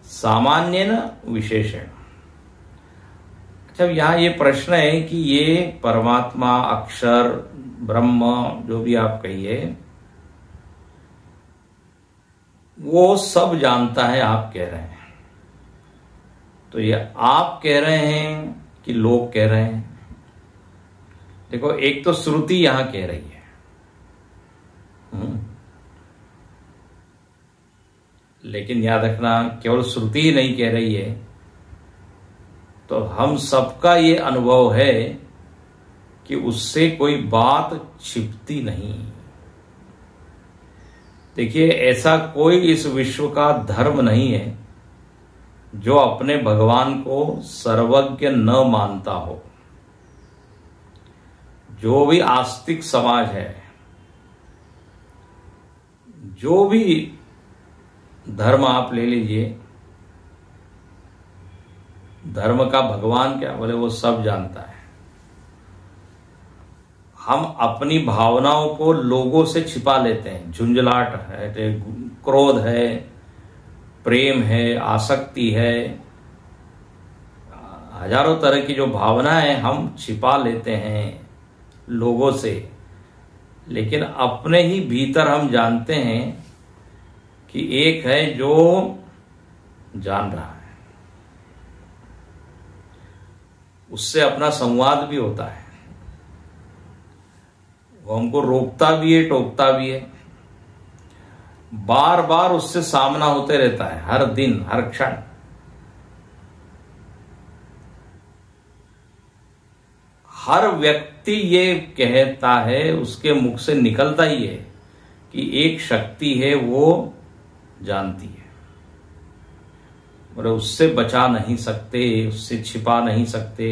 A: सामान्य न विशेषण। अच्छा, यहां ये प्रश्न है कि ये परमात्मा, अक्षर, ब्रह्म, जो भी आप कहिए, वो सब जानता है, आप कह रहे हैं। तो ये आप कह रहे हैं कि लोग कह रहे हैं? देखो, एक तो श्रुति यहां कह रही है, लेकिन याद रखना केवल श्रुति ही नहीं कह रही है, तो हम सबका ये अनुभव है कि उससे कोई बात छिपती नहीं। देखिए, ऐसा कोई इस विश्व का धर्म नहीं है जो अपने भगवान को सर्वज्ञ न मानता हो। जो भी आस्तिक समाज है, जो भी धर्म आप ले लीजिए, धर्म का भगवान क्या, बोले वो सब जानता है। हम अपनी भावनाओं को लोगों से छिपा लेते हैं। झुंझलाहट है, क्रोध है, प्रेम है, आसक्ति है, हजारों तरह की जो भावनाएं हम छिपा लेते हैं लोगों से, लेकिन अपने ही भीतर हम जानते हैं कि एक है जो जान रहा है, उससे अपना संवाद भी होता है, वो हमको रोकता भी है, टोकता भी है, बार बार उससे सामना होते रहता है, हर दिन, हर क्षण। हर व्यक्ति ये कहता है, उसके मुख से निकलता ही है कि एक शक्ति है, वो जानती है, और उससे बचा नहीं सकते, उससे छिपा नहीं सकते।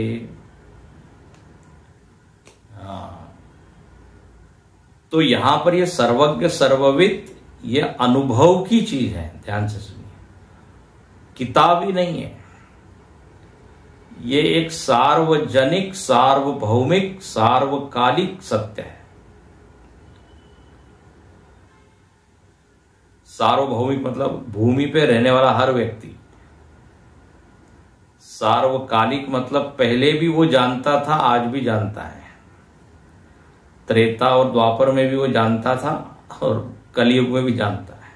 A: तो यहां पर ये सर्वज्ञ, सर्वविद, ये अनुभव की चीज है, ध्यान से सुनिए, किताबी नहीं है। ये एक सार्वजनिक, सार्वभौमिक, सार्वकालिक सत्य है। सार्वभौमिक मतलब भूमि पे रहने वाला हर व्यक्ति। सार्वकालिक मतलब पहले भी वो जानता था, आज भी जानता है। त्रेता और द्वापर में भी वो जानता था और कलयुग में भी जानता है।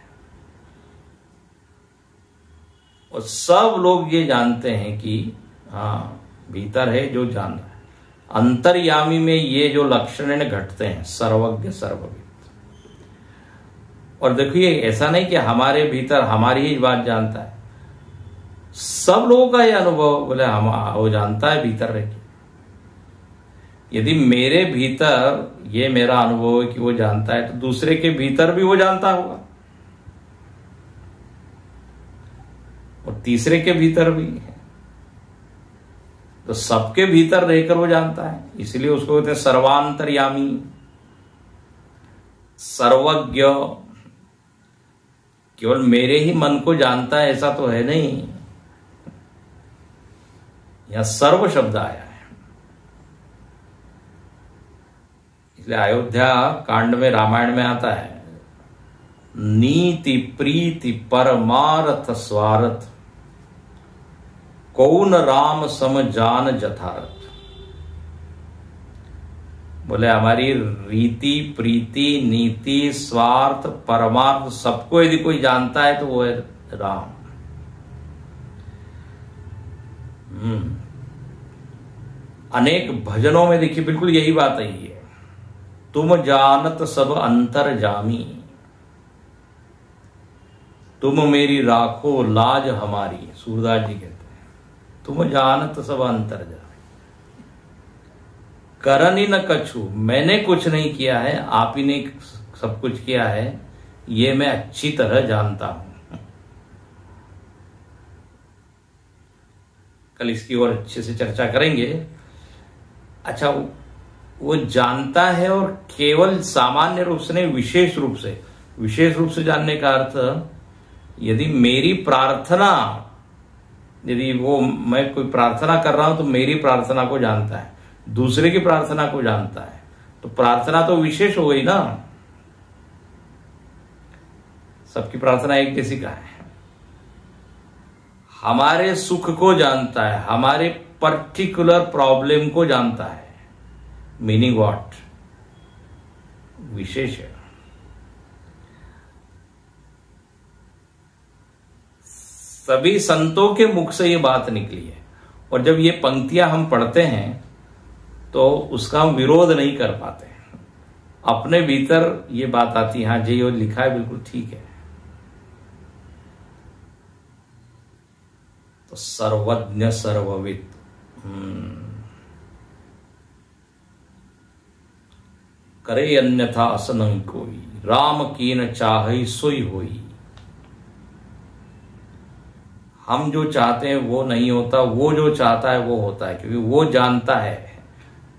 A: और सब लोग ये जानते हैं कि हाँ, भीतर है जो जान रहा है। अंतर्यामी में ये जो लक्षण घटते हैं, सर्वज्ञ सर्वविद। और देखिए ऐसा नहीं कि हमारे भीतर हमारी ही बात जानता है, सब लोगों का ये अनुभव बोले हम वो जानता है भीतर रह के। यदि मेरे भीतर ये मेरा अनुभव है कि वो जानता है, तो दूसरे के भीतर भी वो जानता होगा और तीसरे के भीतर भी है। तो सबके भीतर रहकर वो जानता है, इसलिए उसको कहते हैं सर्वांतर्यामी, सर्वज्ञ। केवल मेरे ही मन को जानता है ऐसा तो है नहीं, यहां सर्व शब्द आया है। इसलिए अयोध्या कांड में रामायण में आता है, नीति प्रीति परमार्थ स्वार्थ कौन राम सम जान जथारथ। बोले हमारी रीति प्रीति नीति स्वार्थ परमार्थ सबको यदि कोई जानता है तो वो है राम। अनेक भजनों में देखिए बिल्कुल यही बात आई है, तुम जानत सब अंतर जामी, तुम मेरी राखो लाज हमारी। सूरदास जी कहते हैं तुम जानत सब अंतर जामी, करनी न कछु, मैंने कुछ नहीं किया है, आप ही ने सब कुछ किया है, ये मैं अच्छी तरह जानता हूं। कल इसकी और अच्छे से चर्चा करेंगे। अच्छा, वो जानता है और केवल सामान्य रूप से नहीं, विशेष रूप से जानने का अर्थ, यदि मेरी प्रार्थना, यदि वो मैं कोई प्रार्थना कर रहा हूं तो मेरी प्रार्थना को जानता है, दूसरे की प्रार्थना को जानता है, तो प्रार्थना तो विशेष हो गई ना, सबकी प्रार्थना एक जैसी का है। हमारे सुख को जानता है, हमारे पर्टिकुलर प्रॉब्लम को जानता है, मीनिंग व्हाट, विशेष है। सभी संतों के मुख से ये बात निकली है, और जब ये पंक्तियां हम पढ़ते हैं तो उसका हम विरोध नहीं कर पाते, अपने भीतर ये बात आती है, हाँ जी ये लिखा है बिल्कुल ठीक है। तो सर्वज्ञ सर्वविद, करे अन्यथा असनं कोई, राम कीन चाहई सोई होई। हम जो चाहते हैं वो नहीं होता, वो जो चाहता है वो होता है, क्योंकि वो जानता है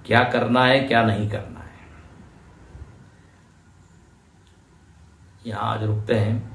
A: क्या करना है क्या नहीं करना है। यहां आज रुकते हैं।